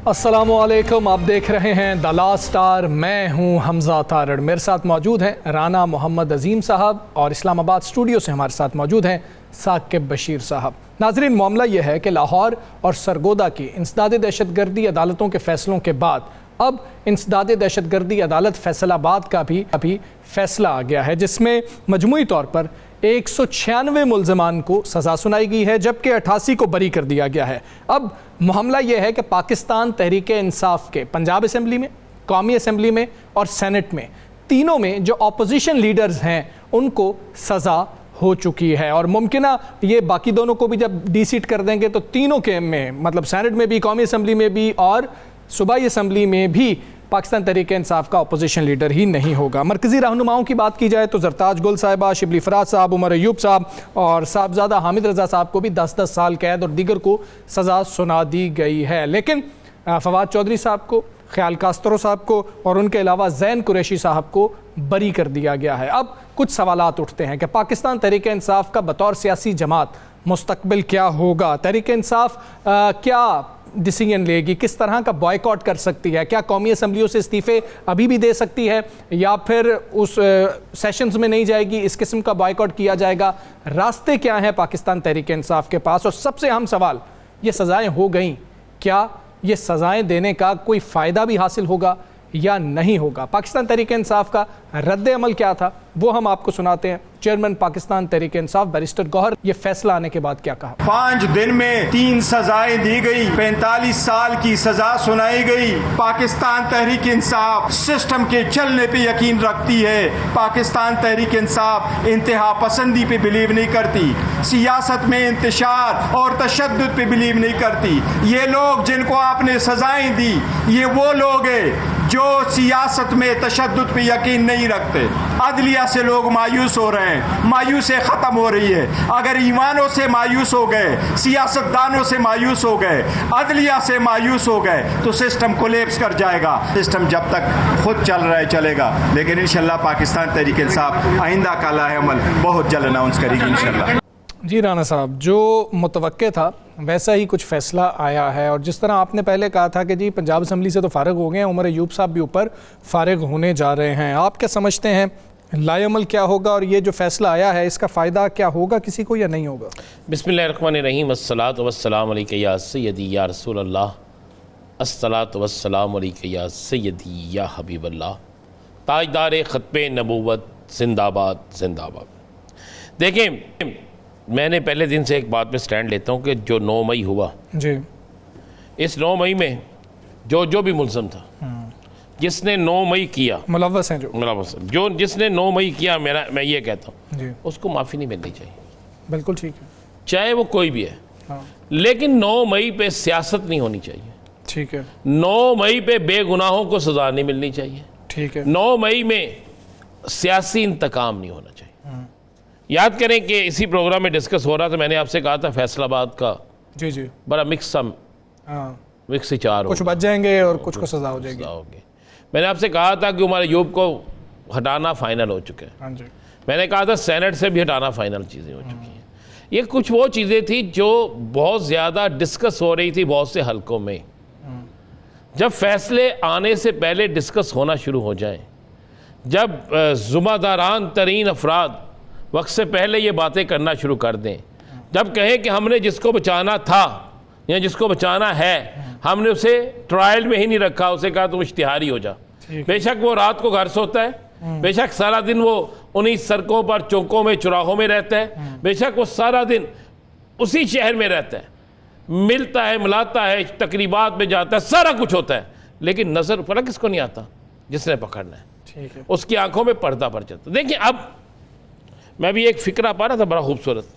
अस्सलामुअलैकुम, आप देख रहे हैं द लास्ट स्टार। मैं हूं हमजा तारड़। मेरे साथ मौजूद हैं राना मोहम्मद अजीम साहब और इस्लामाबाद स्टूडियो से हमारे साथ मौजूद हैं साकिब बशीर साहब। नाजरीन, मामला यह है कि लाहौर और सरगोदा की इंसदाद दहशतगर्दी अदालतों के फैसलों के बाद अब इंसदाद दहशतगर्दी अदालत फैसलाबाद का भी अभी फैसला आ गया है, जिसमें मजमूई तौर पर 196 मुल्ज़मान को सज़ा सुनाई गई है, जबकि 88 को बरी कर दिया गया है। अब मामला यह है कि पाकिस्तान तहरीक इंसाफ के पंजाब असम्बली में, कौमी असम्बली में और सेनेट में, तीनों में जो अपोजिशन लीडर्स हैं उनको सज़ा हो चुकी है। और मुमकिन ये बाकी दोनों को भी जब डी-सीट कर देंगे तो तीनों के में, मतलब सेनेट में भी, कौमी असम्बली में भी और सूबाई असम्बली में भी पाकिस्तान तहरीक इंसाफ का अपोजिशन लीडर ही नहीं होगा। मरकज़ी रहनुमाओं की बात की जाए तो ज़रताज गुल साहिबा, शिबली फराज साहब, उमर अयूब साहब और साहबजादा हामिद रज़ा साहब को भी 10-10 साल कैद और दीगर को सज़ा सुना दी गई है। लेकिन फवाद चौधरी साहब को, ख्याल कास्तरो साहब को और उनके अलावा ज़ैन कुरैशी साहब को बरी कर दिया गया है। अब कुछ सवालात उठते हैं कि पाकिस्तान तहरीक इंसाफ का बतौर सियासी जमात मुस्तकबिल क्या होगा? तहरीक इंसाफ क्या डिसीजन लेगी? किस तरह का बॉयकॉट कर सकती है? क्या कौमी असम्बलियों से इस्तीफ़े अभी भी दे सकती है या फिर उस सेशंस में नहीं जाएगी? इस किस्म का बॉयकॉट किया जाएगा? रास्ते क्या हैं पाकिस्तान तहरीक इंसाफ के पास? और सबसे अहम सवाल, ये सज़ाएँ हो गई, क्या ये सज़ाएँ देने का कोई फ़ायदा भी हासिल होगा या नहीं होगा? पाकिस्तान तहरीक इंसाफ का रद्द अमल क्या था वो हम आपको सुनाते हैं। चेयरमैन पाकिस्तान तहरीक इंसाफ बैरिस्टर गौहर ये फैसला आने के बाद क्या कहा? 5 दिन में 3 सजाएं दी गई, 45 साल की सजा सुनाई गई। पाकिस्तान तहरीक इंसाफ सिस्टम के चलने पे यकीन रखती है। पाकिस्तान तहरीक इंसाफ इंतहा पसंदी पे बिलीव नहीं करती, सियासत में इंतशार और तशद्दुद पे बिलीव नहीं करती। ये लोग जिनको आपने सजाएं दी, ये वो लोग हैं जो सियासत में तशद्दुद पे यकीन नहीं रखते। अदलिया से लोग मायूस हो रहे हैं, मायूसी ख़त्म हो रही है। अगर ईमानों से मायूस हो गए, सियासतदानों से मायूस हो गए, अदलिया से मायूस हो गए तो सिस्टम कोलैप्स कर जाएगा। सिस्टम जब तक खुद चल रहा है चलेगा, लेकिन इंशाल्लाह पाकिस्तान तहरीक इंसाफ आइंदा का लाहेअमल बहुत जल्द अनाउंस करेगी इंशाल्लाह। जी राना साहब, जो मुतवक्के था वैसा ही कुछ फ़ैसला आया है। और जिस तरह आपने पहले कहा था कि जी पंजाब असम्बली से तो फ़ारिग हो गए हैं, उमर अयूब साहब भी ऊपर फ़ारिग होने जा रहे हैं, आप क्या समझते हैं लाएअमल क्या होगा और ये जो फ़ैसला आया है इसका फ़ायदा क्या होगा किसी को या नहीं होगा? बिस्मिल्लाहिर्रहमानिर्रहीम, अस्सलातु वस्सलामु अलैका या सय्यदी या रसूल अल्लाह, अस्सलातु वस्सलामु अलैका या सय्यदी या हबीब अल्लाह, ताजदार ख़त्मे नबूवत जिंदाबाद जिंदाबाद। देखें, मैंने पहले दिन से एक बात में स्टैंड लेता हूँ कि जो 9 मई हुआ जी, इस 9 मई में जो भी मुल्ज़म था, जिसने 9 मई किया, मुलव्वस हैं जो जिसने 9 मई किया, मैं ये कहता हूँ उसको माफ़ी नहीं मिलनी चाहिए। बिल्कुल ठीक है, चाहे वो कोई भी है। हाँ। लेकिन 9 मई पे सियासत नहीं होनी चाहिए। ठीक है। 9 मई पे बेगुनाहों को सज़ा नहीं मिलनी चाहिए। ठीक है। 9 मई में सियासी इंतकाम नहीं होना चाहिए। याद करें कि इसी प्रोग्राम में डिस्कस हो रहा था, मैंने आपसे कहा था फैसलाबाद का जी बड़ा मिक्स ही चार, कुछ बच जाएंगे और कुछ को सज़ा हो जाएगी। मैंने आपसे कहा था कि उमर अयूब को हटाना फाइनल हो चुका है। हाँ जी। मैंने कहा था सेनेट से भी हटाना फाइनल चीज़ें हो चुकी हैं। ये कुछ वो चीज़ें थी जो बहुत ज़्यादा डिस्कस हो रही थी बहुत से हलकों में। जब फैसले आने से पहले डिस्कस होना शुरू हो जाए, जब ज़िम्मेदारान तरीन अफराद वक्त से पहले ये बातें करना शुरू कर दें, जब कहें कि हमने जिसको बचाना था या जिसको बचाना है हमने उसे ट्रायल में ही नहीं रखा, उसे कहा तुम इश्तिहारी हो जा। बेशक वो रात को घर सोता है, बेशक सारा दिन वो उन्हीं सड़कों पर, चौकों में, चौराहों में रहता है, बेशक वो सारा दिन उसी शहर में रहता है, मिलता है, मिलाता है, तकरीबात में जाता है, सारा कुछ होता है, लेकिन नज़र फर्क किसको नहीं आता? जिसने पकड़ना है, उसकी आंखों में पर्दा पड़ जाता। देखिए, अब मैं भी एक फ़िक्रा पा रहा था बड़ा खूबसूरत,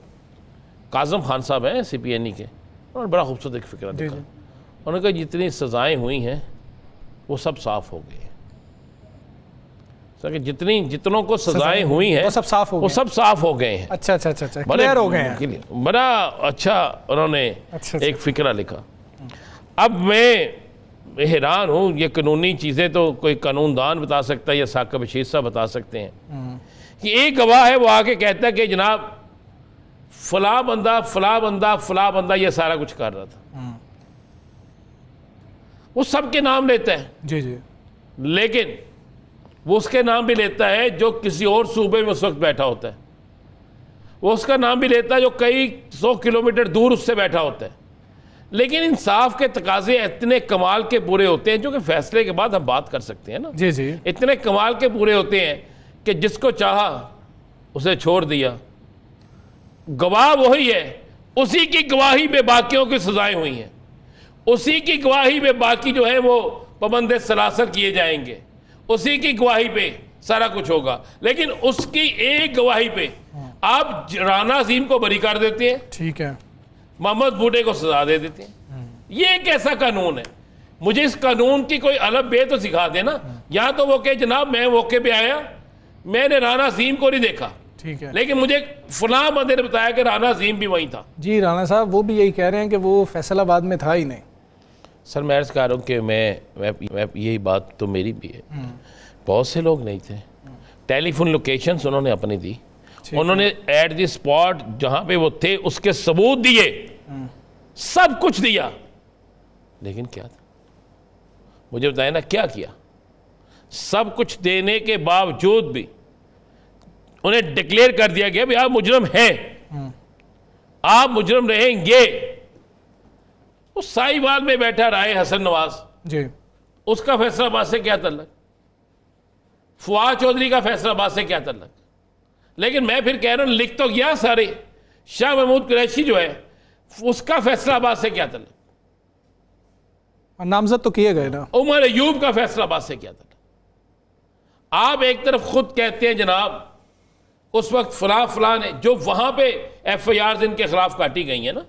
काज़म खान साहब हैं CPNE के, उन्होंने बड़ा खूबसूरत एक फ़िक्रा देखा। उन्होंने कहा जितनी सज़ाएँ हुई हैं वो सब साफ़ हो गई हैं। जितनों को सज़ाएँ हुई हैं वो सब साफ़ हो गए हैं। अच्छा, क्लियर हो गए हैं। बड़ा अच्छा उन्होंने एक फ़िक्रा लिखा। अब मैं हैरान हूँ, ये कानूनी चीज़ें तो कोई कानूनदान बता सकता है या साकिब बशीर साहब बता सकते हैं कि एक गवाह है वो आके कहता है कि जनाब फला बंदा ये सारा कुछ कर रहा था। वो सबके नाम लेता है, जी जी, लेकिन वो उसके नाम भी लेता है जो किसी और सूबे में उस वक्त बैठा होता है, वो उसका नाम भी लेता है जो कई 100 किलोमीटर दूर उससे बैठा होता है। लेकिन इंसाफ के तकाजे इतने कमाल के पूरे होते हैं, जो कि फैसले के बाद हम बात कर सकते हैं ना, जी जी, इतने कमाल के पूरे होते हैं कि जिसको चाहा उसे छोड़ दिया। गवाह वही है, उसी की गवाही पे बाकियों की सजाएं हुई हैं, उसी की गवाही पे बाकी जो है वो पाबंद सलासल किए जाएंगे, उसी की गवाही पे सारा कुछ होगा। लेकिन उसकी एक गवाही पे आप राना अजीम को बरी कर देते हैं, ठीक है, मोहम्मद बूटे को सजा दे देते हैं। ये एक ऐसा कानून है, मुझे इस कानून की कोई अलग बे तो सिखा देना। या तो वो कहे जनाब मैं मौके पे आया, मैंने राना अजीम को नहीं देखा, ठीक है, लेकिन मुझे फलां बंदे ने बताया कि राना अजीम भी वहीं था। जी राणा साहब वो भी यही कह रहे हैं कि वो फैसलाबाद में था ही नहीं। सर मैं अर्ज़ कर रहा हूँ कि मैं यही बात तो मेरी भी है, बहुत से लोग नहीं थे, टेलीफोन लोकेशंस उन्होंने अपनी दी, उन्होंने एट द स्पॉट जहाँ पे वो थे उसके सबूत दिए, सब कुछ दिया, लेकिन क्या था, मुझे बताया ना क्या किया। सब कुछ देने के बावजूद भी उन्हें डिक्लेयर कर दिया गया भी आप मुजरम हैं, आप मुजरम रहेंगे। उस साहिवाल में बैठा राय हसन नवाज जी, उसका फैसलाबाद से क्या तल्लक, फुआद चौधरी का फैसलाबाद से क्या तल्लक। लेकिन मैं फिर कह रहा हूं लिख तो गया सारे, शाह महमूद कुरैशी जो है उसका फैसलाबाद से क्या तल्लक, नामजद तो किए गए ना। उमर अयूब का फैसलाबाद से क्या तल्लक। आप एक तरफ खुद कहते हैं जनाब उस वक्त फलां ने जो वहां पे FIR इनके खिलाफ काटी गई है ना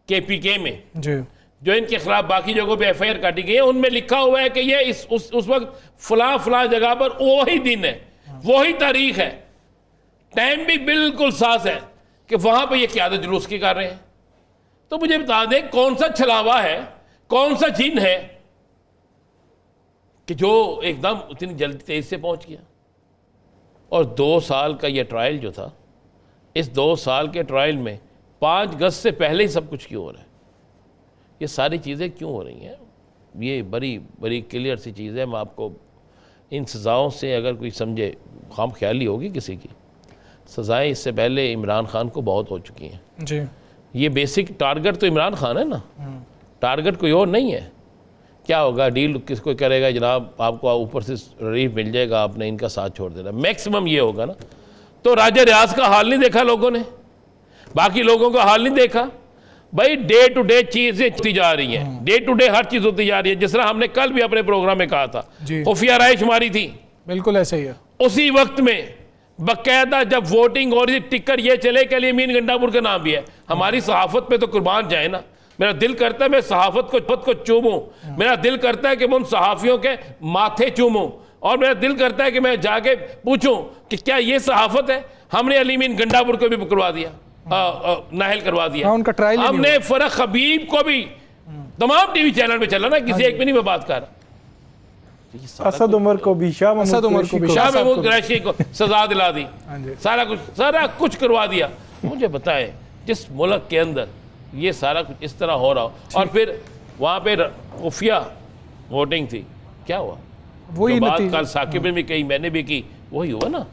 KPK में, जी, जो इनके खिलाफ बाकी जगहों पे FIR काटी गई है, उनमें लिखा हुआ है कि ये उस वक्त फलां जगह पर वही दिन है, वही तारीख है, टाइम भी बिल्कुल साफ है कि वहां पे ये क़यादत जुलूस की कर रहे हैं। तो मुझे बता दें कौन सा छलावा है, कौन सा जिन है कि जो एकदम इतनी जल्दी तेज से पहुंच गया। और 2 साल का ये ट्रायल जो था, इस 2 साल के ट्रायल में 5 अगस्त से पहले ही सब कुछ क्यों हो रहा है, ये सारी चीज़ें क्यों हो रही हैं, ये बड़ी बड़ी क्लियर सी चीज़ है। मैं आपको इन सज़ाओं से अगर कोई समझे, खाम ख्याली होगी किसी की, सज़ाएं इससे पहले इमरान खान को बहुत हो चुकी हैं जी, ये बेसिक टारगेट तो इमरान खान है ना, टारगेट कोई और नहीं है। क्या होगा, डील किसको करेगा जनाब, आपको ऊपर से रिलीफ मिल जाएगा, आपने इनका साथ छोड़ देना, मैक्सिमम ये होगा ना। तो राजा रियाज का हाल नहीं देखा लोगों ने, बाकी लोगों का हाल नहीं देखा भाई। डे टू डे चीज़ें होती जा रही हैं, डे टू डे हर चीज़ होती जा रही है। जिस तरह हमने कल भी अपने प्रोग्राम में कहा था, खुफिया राय शुमारी थी, बिल्कुल ऐसे ही है। उसी वक्त में बाकायदा जब वोटिंग और टिकर ये चले के लिए मीन गंडापुर का नाम भी है। हमारी सहाफत पे तो कुर्बान जाए ना, मेरा दिल करता है मैं सहाफत को खुद को चूमूं, मेरा दिल करता है कि मैं उन सहाफ़ियों के माथे चूमूं, और मेरा दिल करता है कि मैं जाके पूछूं कि क्या ये सहाफत है। हमने अली मीन गंडापुर को भी करवा दिया, नाहल करवा दिया, उनका ट्रायल हमने फरक हबीब को भी तमाम टीवी चैनल पे चला ना, किसी एक पे नहीं मैं बात कर रहा। असद उमर को भी, शाह महमूद कुरैशी को सजा दिला दी, सारा कुछ करवा दिया। मुझे बताएं जिस मुल्क के अंदर ये सारा कुछ इस तरह हो रहा हो, और फिर वहाँ पे खुफिया वोटिंग थी, क्या हुआ, वही बात कल साकिब ने भी कही, मैंने भी की, वही हुआ ना।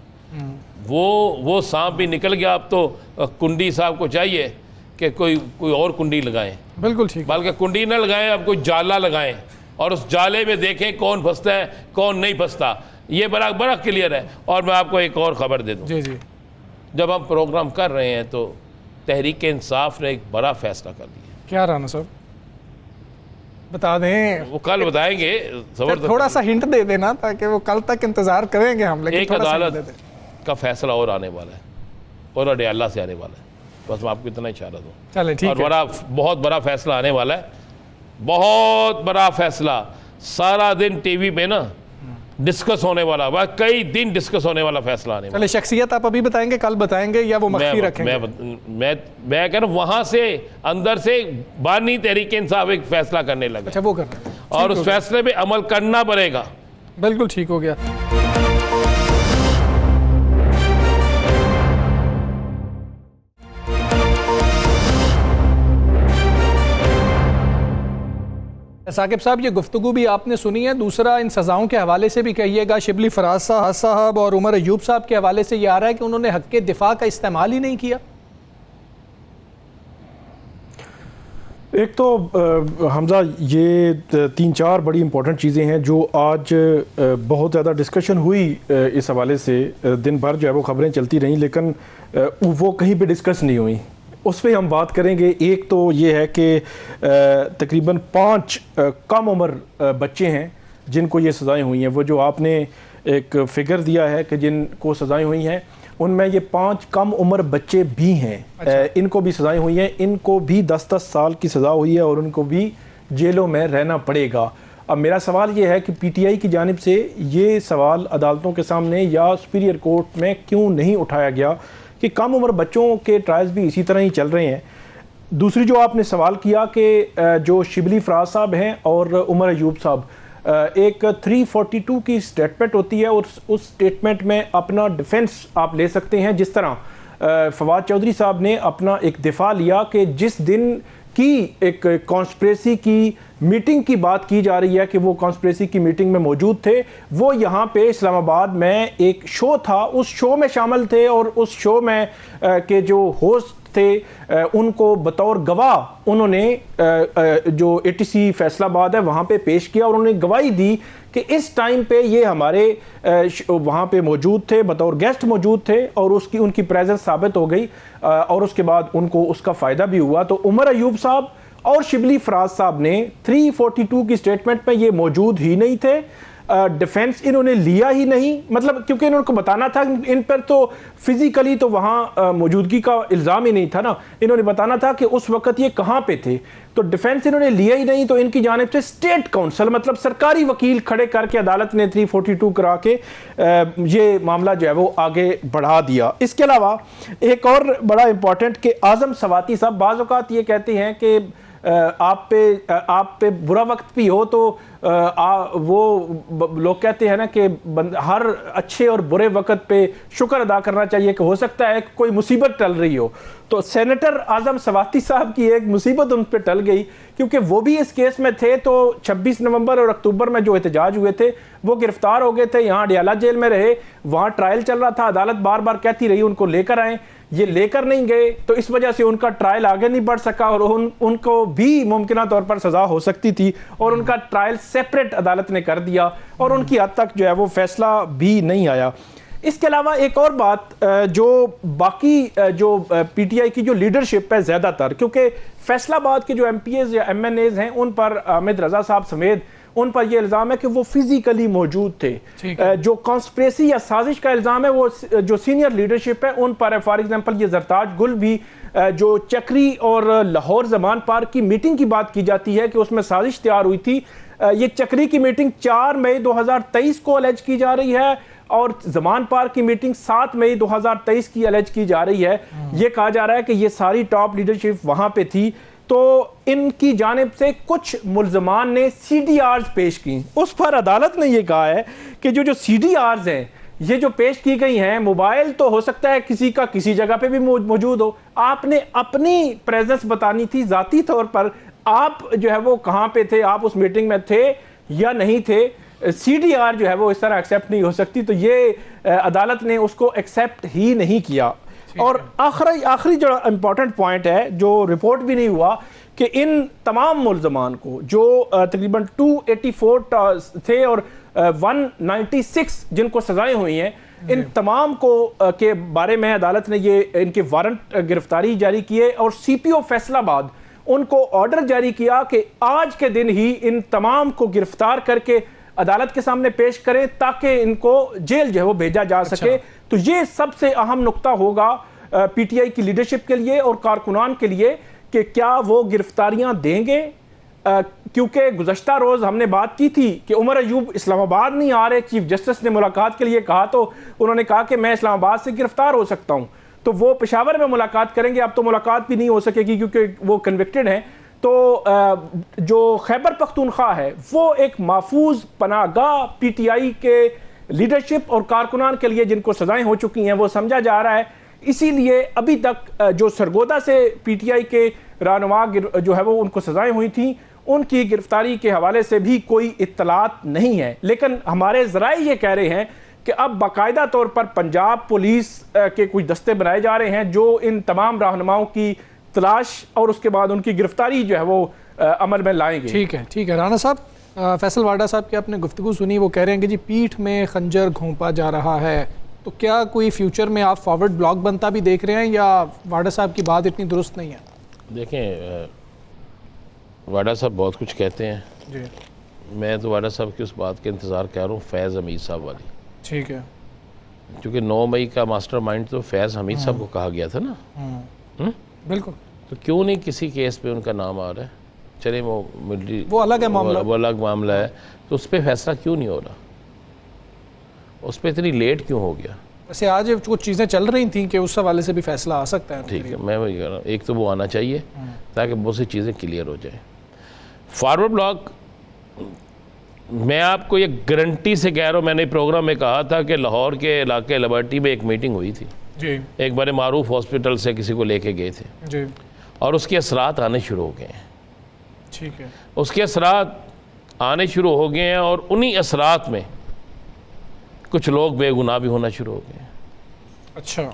वो सांप भी निकल गया। अब तो कुंडी साहब को चाहिए कि कोई और कुंडी लगाएं, बिल्कुल ठीक, बल्कि कुंडी ना लगाएं, अब कोई जाला लगाएं और उस जाले में देखें कौन फंसता है कौन नहीं फंसता। ये बड़ा क्लियर है। और मैं आपको एक और खबर दे दूं, जी जी, जब हम प्रोग्राम कर रहे हैं तो तहरीक इंसाफ ने एक बड़ा फैसला कर दिया। क्या राना साहब बता दें, वो कल बताएंगे, थोड़ा सा हिंट दे देना ताकि वो कल तक इंतजार करेंगे हम, लेकिन एक अदालत का फैसला और आने वाला है, और अडयाला से आने वाला है, बस मैं आपको इतना इशारा दूं। चले ठीक है, और बहुत बड़ा फैसला आने वाला है, बहुत बड़ा फैसला। सारा दिन टीवी पे ना डिस्कस होने वाला, वह कई दिन डिस्कस होने वाला फैसला आने वाला। चले शख्सियत आप अभी बताएंगे, कल बताएंगे, या वो मख्फी रखेंगे? मैं कह रहा हूं वहां से अंदर से बानी तहरीक इंसाफ एक फैसला करने लगे। अच्छा, वो करना है, और उस फैसले पे अमल करना पड़ेगा। बिल्कुल ठीक हो गया। साकिब साहब, ये गुफ्तगू भी आपने सुनी है, दूसरा इन सज़ाओं के हवाले से भी कहिएगा। शिबली फराज साहब और उमर अयूब साहब के हवाले से ये आ रहा है कि उन्होंने हक़ के दिफा का इस्तेमाल ही नहीं किया। एक तो हमजा ये 3-4 बड़ी इंपॉर्टेंट चीज़ें हैं जो आज बहुत ज़्यादा डिस्कशन हुई इस हवाले से। दिन भर जो है वो खबरें चलती रहीं, लेकिन वो कहीं पे डिस्कस नहीं हुई। उस पर हम बात करेंगे। एक तो ये है कि तकरीबन 5 कम उम्र बच्चे हैं जिनको ये सज़ाएँ हुई हैं। वो जो आपने एक फ़िगर दिया है कि जिनको सज़ाएँ हुई हैं, उनमें ये 5 कम उम्र बच्चे भी हैं। अच्छा। इनको भी सज़ाएँ हुई हैं, इनको भी 10-10 साल की सज़ा हुई है और उनको भी जेलों में रहना पड़ेगा। अब मेरा सवाल ये है कि पीटीआई की जानिब से ये सवाल अदालतों के सामने या सुपीरियर कोर्ट में क्यों नहीं उठाया गया कि कम उम्र बच्चों के ट्रायल्स भी इसी तरह ही चल रहे हैं। दूसरी जो आपने सवाल किया कि जो शिबली फराज साहब हैं और उमर अयूब साहब, एक 342 की स्टेटमेंट होती है और उस स्टेटमेंट में अपना डिफेंस आप ले सकते हैं। जिस तरह फवाद चौधरी साहब ने अपना एक दिफा लिया कि जिस दिन की एक कॉन्स्पिरेसी की मीटिंग की बात की जा रही है कि वो कॉन्स्पिरेसी की मीटिंग में मौजूद थे, वो यहाँ पे इस्लामाबाद में एक शो था, उस शो में शामिल थे और उस शो में के जो होस्ट थे उनको बतौर गवाह उन्होंने जो एटीसी फैसलाबाद है वहाँ पे पेश किया और उन्होंने गवाही दी कि इस टाइम पे ये हमारे वहाँ पे मौजूद थे, बतौर गेस्ट मौजूद थे और उनकी प्रेजेंस साबित हो गई और उसके बाद उनको उसका फ़ायदा भी हुआ। तो उमर अयूब साहब और शिबली फराज साहब ने 342 की स्टेटमेंट में ये मौजूद ही नहीं थे। डिफेंस इन्होंने लिया ही नहीं, मतलब क्योंकि इन्होंने बताना था, इन पर तो फिजिकली तो वहाँ मौजूदगी का इल्ज़ाम ही नहीं था ना, इन्होंने बताना था कि उस वक्त ये कहाँ पे थे। तो डिफेंस इन्होंने लिया ही नहीं, तो इनकी जानिब से स्टेट काउंसिल मतलब सरकारी वकील खड़े करके अदालत ने 342 करा के ये मामला जो है वो आगे बढ़ा दिया। इसके अलावा एक और बड़ा इंपॉर्टेंट कि आज़म सवाती साहब बाज़ औक़ात ये कहते हैं कि आप पे बुरा वक्त भी हो तो वो लोग कहते हैं ना कि हर अच्छे और बुरे वक्त पे शुक्र अदा करना चाहिए कि हो सकता है कोई मुसीबत टल रही हो। तो सेनेटर आज़म सवाती साहब की एक मुसीबत उन पर टल गई क्योंकि वो भी इस केस में थे। तो 26 नवंबर और अक्टूबर में जो एहतजाज हुए थे वो गिरफ्तार हो गए थे, यहाँ अडियाला जेल में रहे, वहाँ ट्रायल चल रहा था, अदालत बार बार कहती रही उनको लेकर आए, ये लेकर नहीं गए, तो इस वजह से उनका ट्रायल आगे नहीं बढ़ सका और उनको भी मुमकिन तौर पर सज़ा हो सकती थी और उनका ट्रायल सेपरेट अदालत ने कर दिया और उनकी हद तक जो है वो फैसला भी नहीं आया। इसके अलावा एक और बात जो बाकी जो पीटीआई की जो लीडरशिप है ज़्यादातर, क्योंकि फैसलाबाद के जो एमपीएज या एमएनएज हैं उन पर हामिद रजा साहब समेत उन पर यह इल्ज़ाम है कि वो फिजिकली मौजूद थे। जो कॉन्स्पिरेसी या साजिश का इल्ज़ाम है वो जो सीनियर लीडरशिप है उन पर है। फॉर एग्जांपल ये जरताज गुल भी जो चक्री और लाहौर जमान पार्क की मीटिंग की बात की जाती है कि उसमें साजिश तैयार हुई थी, ये चक्री की मीटिंग 4 मई 2023 को अलेज की जा रही है और जमान पार्क की मीटिंग 7 मई 2023 की अलेज की जा रही है। ये कहा जा रहा है कि ये सारी टॉप लीडरशिप वहां पे थी। तो इनकी जानिब से कुछ मुल्ज़मान ने CDRs पेश की, उस पर अदालत ने यह कहा है कि जो CDRs हैं ये जो पेश की गई हैं, मोबाइल तो हो सकता है किसी का किसी जगह पे भी मौजूद हो, आपने अपनी प्रेजेंस बतानी थी ज़ाती तौर पर, आप जो है वो कहाँ पे थे, आप उस मीटिंग में थे या नहीं थे। CDR जो है वो इस तरह एक्सेप्ट नहीं हो सकती, तो ये अदालत ने उसको एक्सेप्ट ही नहीं किया। और आखिरी जो इम्पोर्टेंट पॉइंट है जो रिपोर्ट भी नहीं हुआ कि इन तमाम मुल्ज़मान को जो तकरीबन 284 थे और 196 जिनको सजाएं हुई हैं, इन तमाम को के बारे में अदालत ने ये इनके वारंट गिरफ्तारी जारी किए और CPO फैसलाबाद उनको ऑर्डर जारी किया कि आज के दिन ही इन तमाम को गिरफ्तार करके अदालत के सामने पेश करें ताकि इनको जेल जो है वो भेजा जा सके। तो ये सबसे अहम नुक्ता होगा पीटीआई की लीडरशिप के लिए और कारकुनान के लिए कि क्या वो गिरफ्तारियां देंगे, क्योंकि गुज़श्ता रोज़ हमने बात की थी कि उमर अयूब इस्लामाबाद नहीं आ रहे, चीफ जस्टिस ने मुलाकात के लिए कहा तो उन्होंने कहा कि मैं इस्लामाबाद से गिरफ्तार हो सकता हूं, तो वो पेशावर में मुलाकात करेंगे। अब तो मुलाकात भी नहीं हो सकेगी क्योंकि वो कन्विक्टेड हैं। तो जो खैबर पख्तूनख्वा है वो एक महफूज पनाहगाह पीटीआई के लीडरशिप और कारकुनान के लिए जिनको सजाएं हो चुकी हैं वो समझा जा रहा है। इसीलिए अभी तक जो सरगोदा से पीटीआई के रहनुमा जो है वो उनको सजाएं हुई थी उनकी गिरफ्तारी के हवाले से भी कोई इत्तलात नहीं है। लेकिन हमारे ज़राए ये कह रहे हैं कि अब बाकायदा तौर पर पंजाब पुलिस के कुछ दस्ते बनाए जा रहे हैं जो इन तमाम रहनुमाओं की तलाश और उसके बाद उनकी गिरफ्तारी जो है वो अमल में लाएंगे। ठीक है राना साहब, फैसल वाडा साहब की आपने गुफ्तगू सुनी, वो कह रहे हैं कि जी पीठ में खंजर घोंपा जा रहा है, तो क्या कोई फ्यूचर में आप फॉरवर्ड ब्लॉक बनता भी देख रहे हैं या वाडा साहब की बात इतनी दुरुस्त नहीं है? देखें, वाडा साहब बहुत कुछ कहते हैं जी, मैं तो वाडा साहब की उस बात के इंतज़ार कर रहा हूँ फैज़ हमीद साहब वाली। ठीक है, क्योंकि 9 मई का मास्टरमाइंड तो फैज़ हमीद साहब को कहा गया था ना। बिल्कुल। तो क्यों नहीं किसी केस पे उनका नाम आ रहा है? चले वो अलग है मामला, वो अलग मामला है, तो उस पर फैसला क्यों नहीं हो रहा? उस पर इतनी लेट क्यों हो गया? वैसे आज कुछ चीज़ें चल रही थी कि उस हवाले से भी फैसला आ सकता है। ठीक है, मैं वही कह रहा हूँ, एक तो वो आना चाहिए ताकि बहुत सी चीज़ें क्लियर हो जाए। फॉरवर्ड ब्लॉक, मैं आपको ये गारंटी से कह रहा हूँ, मैंने प्रोग्राम में कहा था कि लाहौर के इलाके लिबर्टी में एक मीटिंग हुई थी जी, एक बड़े मारूफ हॉस्पिटल से किसी को लेके गए थे जी, और उसके असरात आने शुरू हो गए हैं। ठीक है, उसके असरात आने शुरू हो गए हैं और उन्हीं असरात में कुछ लोग बेगुनाह भी होना शुरू हो गए हैं। अच्छा,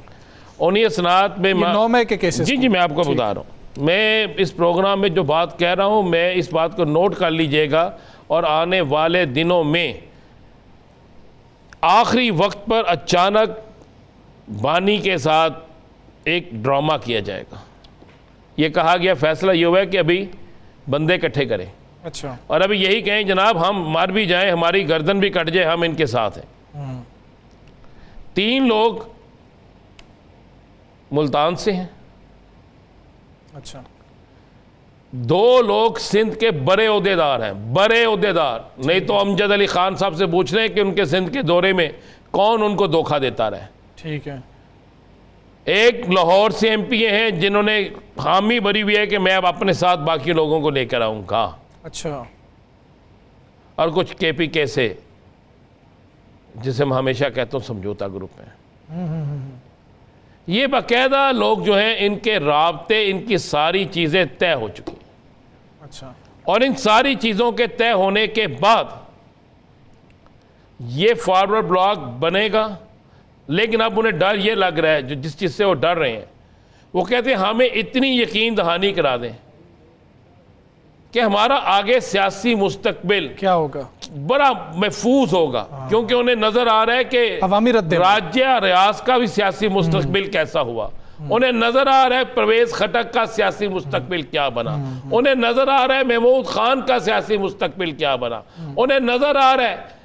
उन्हीं असरात में 9 मई के केसेस? जी, मैं आपको बता रहा हूँ, मैं इस प्रोग्राम में जो बात कह रहा हूँ, मैं इस बात को नोट कर लीजिएगा और आने वाले दिनों में आखिरी वक्त पर अचानक बानी के साथ एक ड्रामा किया जाएगा। ये कहा गया, फैसला ये हुआ है कि अभी बंदे इकट्ठे करें। अच्छा, और अभी यही कहें जनाब हम मर भी जाएं, हमारी गर्दन भी कट जाए, हम इनके साथ हैं। 3 लोग मुल्तान से हैं, अच्छा, 2 लोग सिंध के बड़े ओहदेदार हैं, बड़े ओहदेदार। नहीं तो अमजद अली खान साहब से पूछ रहे हैं कि उनके सिंध के दौरे में कौन उनको धोखा देता रहा। ठीक है, एक लाहौर से एमपी हैं जिन्होंने हामी भरी हुई है कि मैं अब अपने साथ बाकी लोगों को लेकर आऊँगा। अच्छा, और कुछ KPK से, जिसे मैं हमेशा कहता हूँ समझौता ग्रुप है। ये बाकायदा लोग जो हैं, इनके राब्ते, इनकी सारी चीज़ें तय हो चुकी हैं। अच्छा, और इन सारी चीज़ों के तय होने के बाद ये फॉरवर्ड ब्लॉक बनेगा। लेकिन अब उन्हें डर ये लग रहा है, जो जिस चीज़ से वो डर रहे हैं, वो कहते हैं हमें इतनी यकीन दहानी करा दें कि हमारा आगे सियासी मुस्तकबिल क्या होगा, बड़ा महफूज होगा। क्योंकि उन्हें नज़र आ रहा है कि अवामी रद्द राज्य रियाज का भी सियासी मुस्तकबिल कैसा हुआ। उन्हें नज़र आ रहा है परवेज़ खटक का सियासी मुस्तकबिल क्या बना। उन्हें नज़र आ रहा है महमूद खान का सियासी मुस्तकबिल क्या बना। उन्हें नज़र आ रहा है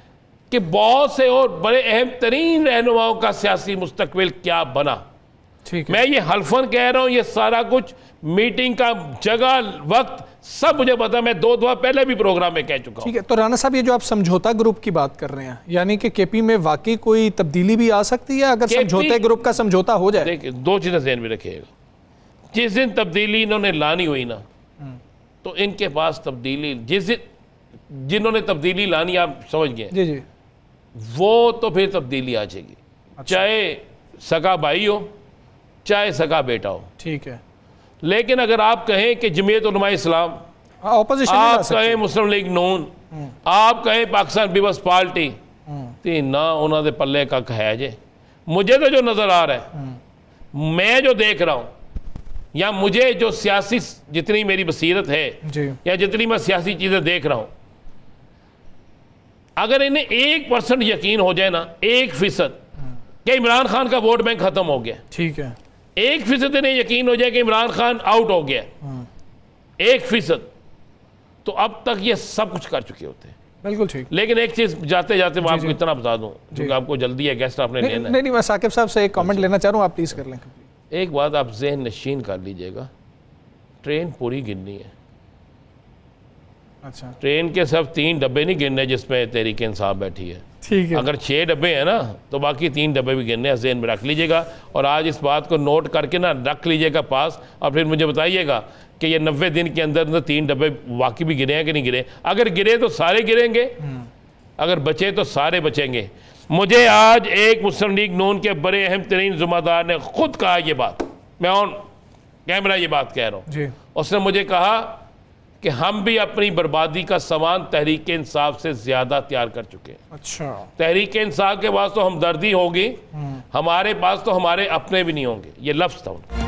कि बहुत से और बड़े अहम तरीन रहनुमाओं का सियासी मुस्तकबिल क्या बना। ठीक है, मैं ये हल्फन कह रहा हूँ, ये सारा कुछ मीटिंग का जगह वक्त सब मुझे पता, मैं 2 दफा पहले भी प्रोग्राम में कह चुका हूँ। ठीक है। तो राना साहब, ये जो आप समझौता ग्रुप की बात कर रहे हैं, यानी कि KP में वाकई कोई तब्दीली भी आ सकती है अगर समझौते ग्रुप का समझौता हो जाए? देखिए, 2 चीज़ें ध्यान में रखिएगा। जिस दिन तब्दीली इन्होंने लानी हुई ना, तो इनके पास तब्दीली, जिस दिन जिन्होंने तब्दीली लानी, आप समझ गए, जी जी, वो तो फिर तब्दीली आ जाएगी। चाहे सगा भाई हो, चाहे सगा बेटा हो। ठीक है, लेकिन अगर आप कहें कि जमीयत उलमा इस्लाम, ऑपोजिशन आप कहें मुस्लिम लीग नून, आप कहें पाकिस्तान पीपल्स पार्टी, तो ना उन्होंने पल्ले का है जे। मुझे तो जो नज़र आ रहा है, मैं जो देख रहा हूँ, या मुझे जो सियासी जितनी मेरी बसीरत है जी, या जितनी मैं सियासी चीज़ें देख रहा हूँ, अगर इन्हें 1% यकीन हो जाए ना, 1% कि इमरान खान का वोट बैंक खत्म हो गया, ठीक है, 1% इन्हें यकीन हो जाए कि इमरान खान आउट हो गया, 1%, तो अब तक ये सब कुछ कर चुके होते हैं। बिल्कुल ठीक। लेकिन एक चीज़ जाते जाते मैं आपको इतना बता दूं, क्योंकि आपको जल्दी है, गेस्ट आपने लेना है। नहीं, मैं साकिब साहब से एक कमेंट लेना चाह रहा हूँ, आप प्लीज़ कर लें। एक बात आप ज़हन नशीन कर लीजिएगा, ट्रेन पूरी गिननी है। अच्छा, ट्रेन के सिर्फ 3 डब्बे नहीं गिनने जिसमें तहरीक इंसाफ बैठी है। ठीक है, अगर 6 डब्बे हैं ना, तो बाकी 3 डब्बे भी गिनने हैं, ज़हन में रख लीजिएगा। और आज इस बात को नोट करके ना रख लीजिएगा पास, और फिर मुझे बताइएगा कि ये 90 दिन के अंदर अंदर 3 डब्बे वाकई भी गिरे हैं कि नहीं गिरे। अगर गिरे तो सारे गिरेंगे, अगर बचे तो सारे बचेंगे। मुझे आज एक मुस्लिम लीग नून के बड़े अहम तरीन ज़िम्मेदार ने खुद कहा ये बात, मैं ऑन कैमरा ये बात कह रहा हूँ। जी, उसने मुझे कहा कि हम भी अपनी बर्बादी का सामान तहरीक इंसाफ से ज़्यादा तैयार कर चुके हैं। अच्छा, तहरीक इंसाफ के पास तो हमदर्दी होगी, हमारे पास तो हमारे अपने भी नहीं होंगे। ये लफ्ज़ था उनका।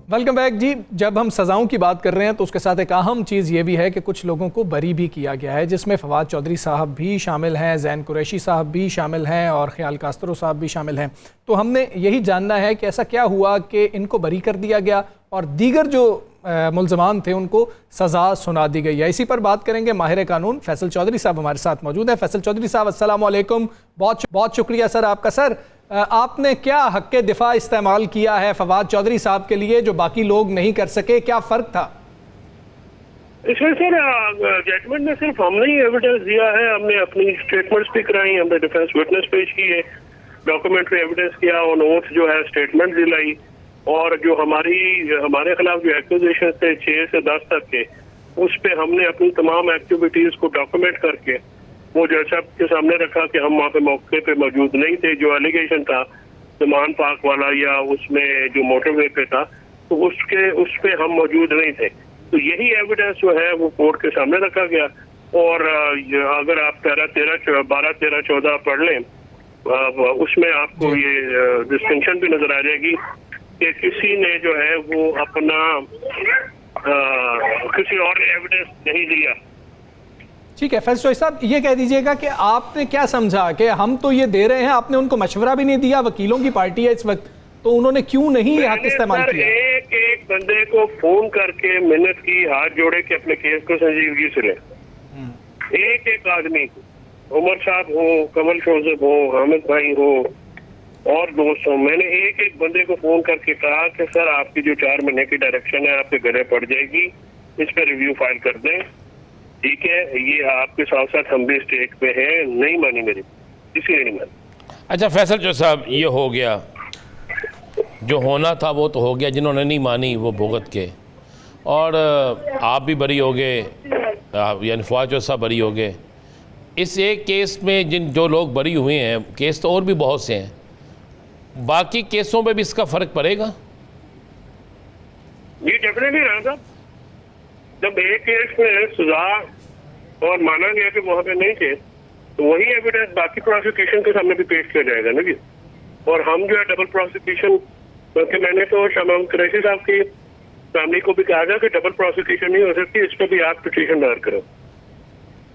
वेलकम बैक जी। जब हम सज़ाओं की बात कर रहे हैं तो उसके साथ एक अहम चीज़ ये भी है कि कुछ लोगों को बरी भी किया गया है, जिसमें फवाद चौधरी साहब भी शामिल हैं, जैन कुरैशी साहब भी शामिल हैं और ख्याल कास्त्रो साहब भी शामिल हैं। तो हमने यही जानना है कि ऐसा क्या हुआ कि इनको बरी कर दिया गया और दीगर जो मुल्ज़मान थे उनको सज़ा सुना दी गई है। इसी पर बात करेंगे। माहिर कानून फैसल चौधरी साहब हमारे साथ मौजूद हैं। फैसल चौधरी साहब, अस्सलाम वालेकुम। बहुत शुक्रिया सर आपका। सर, आपने क्या हक़ दिफा इस्तेमाल किया है फवाद चौधरी साहब के लिए जो बाकी लोग नहीं कर सके? क्या फ़र्क था इसमें? सर, जजमेंट में सिर्फ हमने ही एविडेंस दिया है, हमने अपनी स्टेटमेंट्स भी कराई, हमने डिफेंस विटनेस पेश की है, डॉक्यूमेंट्री एविडेंस किया, ऑन ओथ जो है स्टेटमेंट दिलाई, और जो हमारे खिलाफ जो एक्यूजेशन थे 6 से 10 तक के, उस पे हमने अपनी तमाम एक्टिविटीज को डॉक्यूमेंट करके वो जज साहब के सामने रखा कि हम वहाँ पे मौके पे मौजूद नहीं थे। जो एलिगेशन था ज़मान पार्क वाला या उसमें जो मोटरवे पे था, तो उस पे हम मौजूद नहीं थे। तो यही एविडेंस जो है वो कोर्ट के सामने रखा गया। और अगर आप 12, 13, 14 पढ़ लें, उसमें आपको ये डिस्टिंक्शन भी नजर आ जाएगी कि किसी ने जो है वो अपना किसी और एविडेंस नहीं दिया। ठीक है फैसल साहब, ये कह दीजिएगा कि आपने क्या समझा कि हम तो ये दे रहे हैं, आपने उनको मशवरा भी नहीं दिया? वकीलों की पार्टी है इस वक्त, तो उन्होंने क्यों नहीं हक इस्तेमाल किया? एक बंदे को फोन करके मिन्नत की, हाथ जोड़े कि अपने केस को संजीदगी से लें। एक आदमी को, उमर साहब हो, कमल शोजब हो, हामिद भाई हो और दोस्त हो, मैंने एक बंदे को फोन करके कहा कि सर आपकी जो 4 महीने की डायरेक्शन है आपके गले पड़ जाएगी, इस पर रिव्यू फाइल कर दें। ठीक है, ये आपके साथ साथ हम भी स्टेट पे हैं। नहीं मानी मेरी, इसलिए नहीं मानी। अच्छा फैसल जो साहब, ये हो गया, जो होना था वो तो हो गया, जिन्होंने नहीं मानी वो भुगत के, और आप भी बरी हो गए, यानी फवाद जो साहब बरी हो गए। इस एक केस में जो लोग बरी हुए हैं, केस तो और भी बहुत से हैं, बाकी केसों पे भी इसका फ़र्क पड़ेगा? ये डेफिनेटली रहेगा। जब एक केस में सजा और माना गया कि वहां पे नहीं थे, तो वही एविडेंस बाकी प्रोसिक्यूशन के सामने भी पेश किया जाएगा ना जी। और हम जो है डबल प्रोसिक्यूशन, क्योंकि मैंने तो शाह महमूद कुरैशी साहब की फैमिली को भी कहा था कि डबल प्रोसिक्यूशन नहीं हो सकती, इस पर भी आप पिटीशन दायर करो।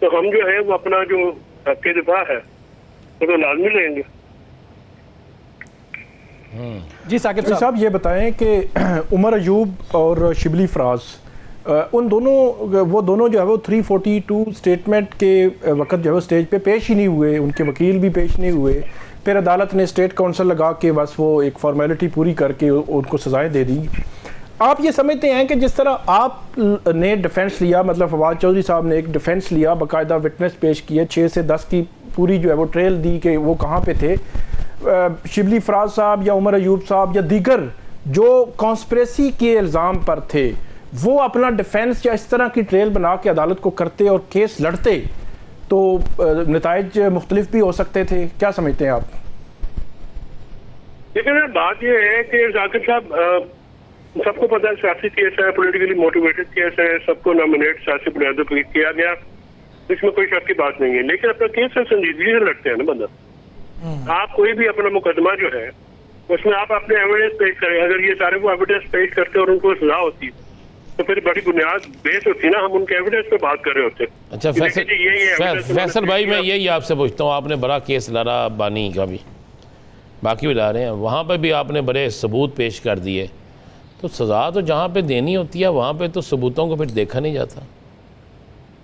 तो हम जो है वो अपना जो हक़ दिफा है वो तो लाजमी लेंगे। जी साकिब साहब, ये बताएं कि उमर अयूब और शिबली फराज, वो दोनों जो है वो 342 स्टेटमेंट के वक्त जो है वो स्टेज पे पेश ही नहीं हुए, उनके वकील भी पेश नहीं हुए। फिर अदालत ने स्टेट काउंसिल लगा के बस वो एक फॉर्मेलिटी पूरी करके उनको सज़ाएं दे दी। आप ये समझते हैं कि जिस तरह आप ने डिफेंस लिया, मतलब फवाद चौधरी साहब ने एक डिफेंस लिया, बाकायदा विटनेस पेश किए, 6 से 10 की पूरी जो है वो ट्रेल दी कि वो कहाँ पे थे, शिबली फराज साहब या उमर अयूब साहब या दीगर जो कॉन्स्पिरेसी के इल्ज़ाम पर थे, वो अपना डिफेंस या इस तरह की ट्रेल बना के अदालत को करते और केस लड़ते, तो नताइज मुख्तलिफ भी हो सकते थे। क्या समझते हैं आप? लेकिन बात यह है कि जाकिर साहब, सबको पता है सियासी केस है, पॉलिटिकली मोटिवेटेड केस है, सबको नॉमिनेट सियासी बुनियादों पर किया गया, इसमें कोई शक की बात नहीं है। लेकिन अपना केस से संजीदगी से लड़ते हैं ना बंदा। आप कोई भी अपना मुकदमा जो है उसमें आप अपने एविडेंस पेश करें। अगर ये सारे वो एविडेंस पेश करते और उनको सजा होती तो फिर बड़ी बुनियाद बेस होती ना, हम उनके एविडेंस पे बात कर रहे होते। अच्छा फैसल भाई, मैं यही आपसे पूछता हूँ, आपने बड़ा केस लड़ा बानी का भी, बाकी भी ला रहे हैं, वहाँ पे भी आपने बड़े सबूत पेश कर दिए, तो सज़ा तो जहाँ पे देनी होती है वहाँ पे तो सबूतों को फिर देखा नहीं जाता।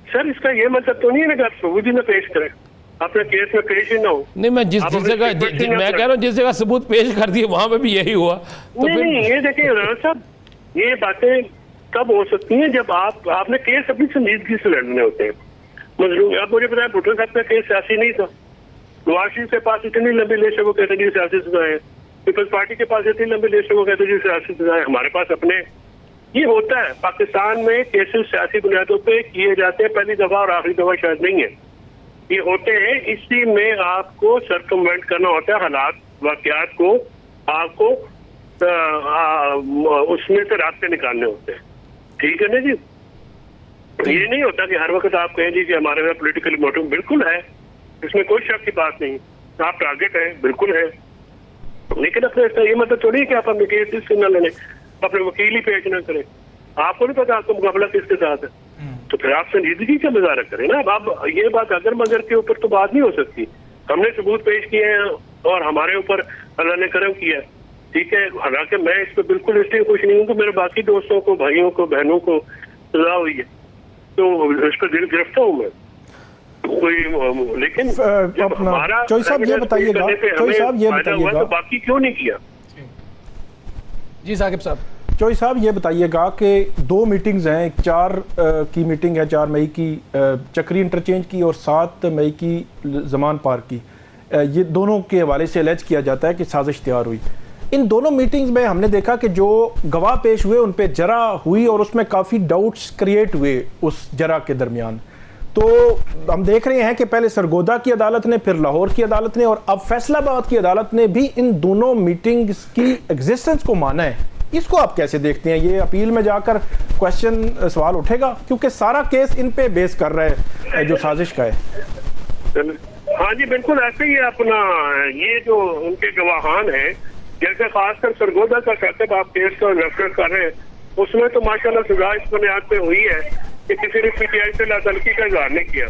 सर इसका ये मतलब तो नहीं है ना कि आप सबूत ही ना पेश करें, अपने केस में पेश ही ना हो। नहीं, मैं जिस जगह मैं कह रहा हूँ जिस जगह सबूत पेश कर दिए वहाँ पे भी यही हुआ। तो नहीं, ये देखिए राणा साहब, ये बातें तब हो सकती हैं जब आपने केस अपनी संजीदगी से लड़ने होते हैं। मजलूम, आप मुझे बताया भुट्टो साहब का केस सियासी नहीं था, नवाज शरीफ के पास इतनी लंबी लिस्ट है वो कहते जी सियासी सजाएं, पीपल्स पार्टी के पास इतनी लंबी लिस्ट है वो कहते जी सियासी सजाएं, हमारे पास अपने। ये होता है पाकिस्तान में, केसेस सियासी बुनियादों पे किए जाते हैं, पहली दफा और आखिरी दफा शायद नहीं है। ये होते हैं, इसी में आपको सर्कमवेंट करना होता है, हालात वाकयात को आपको उसमें से रास्ते निकालने होते हैं, ठीक है ना जी। ये नहीं होता कि हर वक्त आप कहें जी कि हमारे में पॉलिटिकल मोटिव, बिल्कुल है, इसमें कोई शक की बात नहीं, आप टारगेट है, बिल्कुल है, लेकिन अपने ये मतलब थोड़ी है कि आप अपने केस से न लड़े, अपने वकील ही पेश न करें, आपको नहीं पता आपको मुकाबला किसके साथ है, तो फिर आप संजीदगी का मुजाहरा करें ना। अब ये बात अगर मगर के ऊपर तो बात नहीं हो सकती, हमने सबूत पेश किए हैं और हमारे ऊपर अल्लाह ने करम किया, ठीक है। हालांकि मैं इस पर बिल्कुल इसलिए खुश नहीं हूँ कि मेरे बाकी दोस्तों को, भाइयों को, बहनों को सजा हुई है, तो इस पर दिल गिरफ्तार हूँ मैं कोई, लेकिन अपना चौधरी साहब ये बताइएगा, चौधरी साहब ये बताइएगा, तो बाकी क्यों नहीं किया? जी साकिब साहब। चौधरी साहब ये बताइएगा कि 2 मीटिंग्स हैं, 4 की मीटिंग है, 4 मई की चक्री इंटरचेंज की और 7 मई की जमान पार्क की, ये दोनों के हवाले से अलर्ज किया जाता है कि साजिश तैयार हुई। इन दोनों मीटिंग्स में हमने देखा कि जो गवाह पेश हुए उन पे जरा हुई और उसमें काफ़ी डाउट्स क्रिएट हुए उस जरा के दरमियान। तो हम देख रहे हैं कि पहले सरगोदा की अदालत ने, फिर लाहौर की अदालत ने और अब फैसलाबाद की अदालत ने भी इन दोनों मीटिंग्स की एग्जिस्टेंस को माना है। इसको आप कैसे देखते हैं? ये अपील में जाकर क्वेश्चन सवाल उठेगा, क्योंकि सारा केस इन पे बेस कर रहा है जो साजिश का है। हाँ जी बिल्कुल ऐसे ही है। अपना ये जो उनके गवाहान है, जैसे खासकर सरगोदा का कहते आप केस का रेफरेंस कर रहे हैं, उसमें तो माशाल्लाह सजा इस बुनियाद पे हुई है कि किसी ने पीटीआई से लातलकी का इजहार नहीं किया,